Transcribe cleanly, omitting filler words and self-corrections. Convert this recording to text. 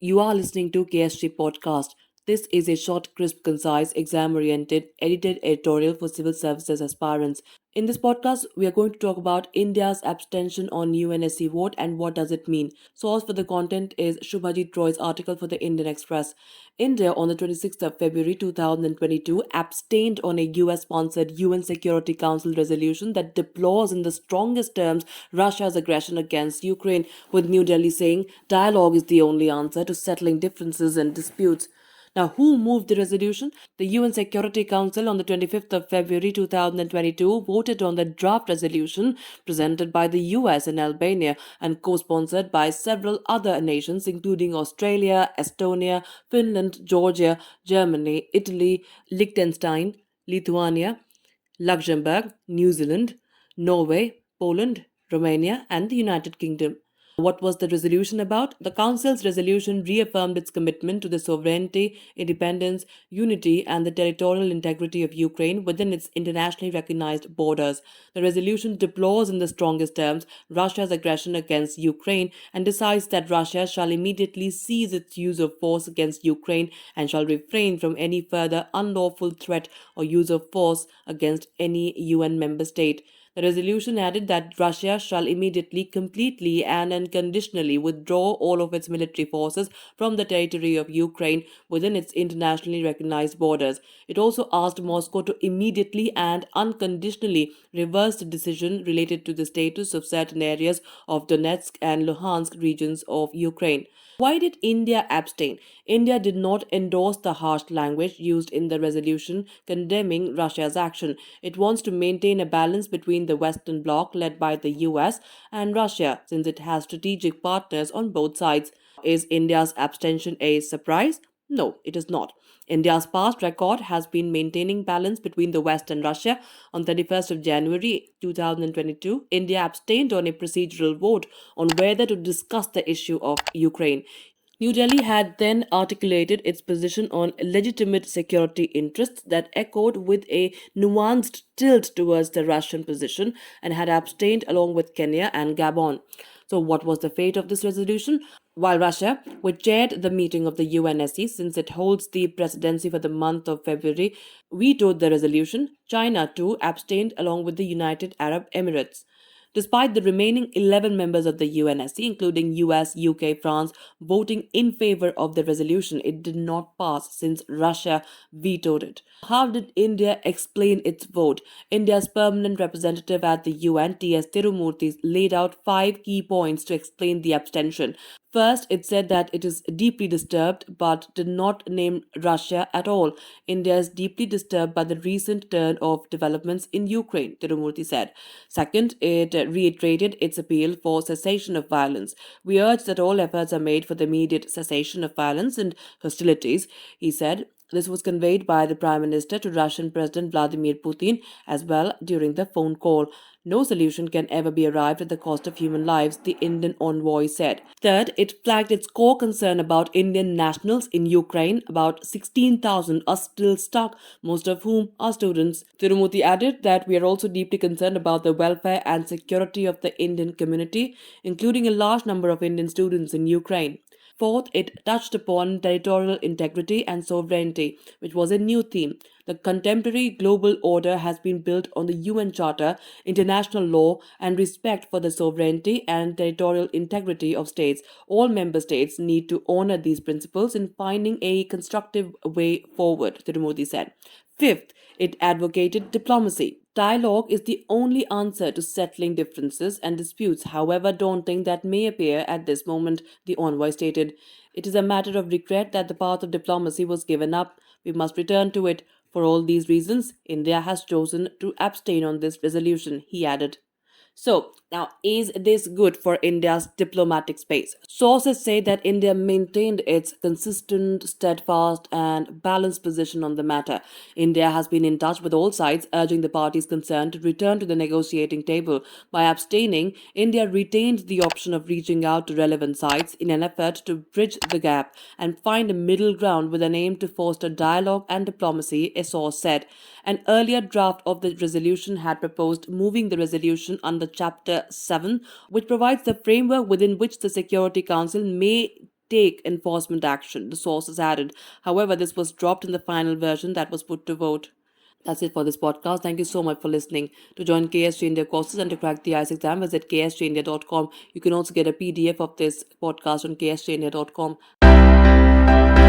You are listening to KSG Podcast. This is a short, crisp, concise, exam oriented, edited editorial for civil services aspirants. In this podcast, we are going to talk about India's abstention on UNSC vote and what does it mean. Source for the content is Shubhajit Roy's article for the Indian Express. India on the 26th of February 2022 abstained on a US sponsored UN Security Council resolution that deplores in the strongest terms Russia's aggression against Ukraine, with New Delhi saying dialogue is the only answer to settling differences and disputes. Now, who moved the resolution? The UN Security Council on the 25th of February 2022 voted on the draft resolution presented by the US and Albania and co-sponsored by several other nations including Australia, Estonia, Finland, Georgia, Germany, Italy, Liechtenstein, Lithuania, Luxembourg, New Zealand, Norway, Poland, Romania, and the United Kingdom. What was the resolution about? The Council's resolution reaffirmed its commitment to the sovereignty, independence, unity, and the territorial integrity of Ukraine within its internationally recognized borders. The resolution deplores in the strongest terms Russia's aggression against Ukraine and decides that Russia shall immediately cease its use of force against Ukraine and shall refrain from any further unlawful threat or use of force against any UN member state. The resolution added that Russia shall immediately, completely, and unconditionally withdraw all of its military forces from the territory of Ukraine within its internationally recognized borders. It also asked Moscow to immediately and unconditionally reverse the decision related to the status of certain areas of Donetsk and Luhansk regions of Ukraine. Why did India abstain? India did not endorse the harsh language used in the resolution condemning Russia's action. It wants to maintain a balance between the Western Bloc led by the US and Russia, since it has strategic partners on both sides. Is India's abstention a surprise? No, it is not. India's past record has been maintaining balance between the West and Russia. On 31st of January 2022, India abstained on a procedural vote on whether to discuss the issue of Ukraine. New Delhi had then articulated its position on legitimate security interests that echoed with a nuanced tilt towards the Russian position and had abstained along with Kenya and Gabon. So, what was the fate of this resolution? While Russia, which chaired the meeting of the UNSC since it holds the presidency for the month of February, vetoed the resolution, China too abstained along with the United Arab Emirates. Despite the remaining 11 members of the UNSC, including US, UK, France, voting in favor of the resolution, it did not pass since Russia vetoed it. How did India explain its vote? India's permanent representative at the UN, T.S. Tirumurti, laid out 5 key points to explain the abstention. First, it said that it is deeply disturbed but did not name Russia at all. India is deeply disturbed by the recent turn of developments in Ukraine, Tirumurti said. Second, it reiterated its appeal for cessation of violence. We urge that all efforts are made for the immediate cessation of violence and hostilities, he said. This was conveyed by the Prime Minister to Russian President Vladimir Putin as well during the phone call. No solution can ever be arrived at the cost of human lives, the Indian envoy said. Third, it flagged its core concern about Indian nationals in Ukraine. About 16,000 are still stuck, most of whom are students. Tirumurti added that we are also deeply concerned about the welfare and security of the Indian community, including a large number of Indian students in Ukraine. Fourth, it touched upon territorial integrity and sovereignty, which was a new theme. The contemporary global order has been built on the UN Charter, international law, and respect for the sovereignty and territorial integrity of states. All member states need to honor these principles in finding a constructive way forward, Tirumurti said. Fifth, it advocated diplomacy. Dialogue is the only answer to settling differences and disputes, however daunting that may appear at this moment, the envoy stated. It is a matter of regret that the path of diplomacy was given up. We must return to it. For all these reasons, India has chosen to abstain on this resolution, he added. So, now is this good for India's diplomatic space? Sources say that India maintained its consistent, steadfast, and balanced position on the matter. India has been in touch with all sides, urging the parties concerned to return to the negotiating table. By abstaining, India retained the option of reaching out to relevant sides in an effort to bridge the gap and find a middle ground with an aim to foster dialogue and diplomacy, a source said. An earlier draft of the resolution had proposed moving the resolution under Chapter 7, which provides the framework within which the Security Council may take enforcement action, the source is added. However, this was dropped in the final version that was put to vote. That's it for this podcast. Thank you so much for listening. To join KSG India courses and to crack the ICE exam, visit ksgindia.com. You can also get a PDF of this podcast on ksgindia.com.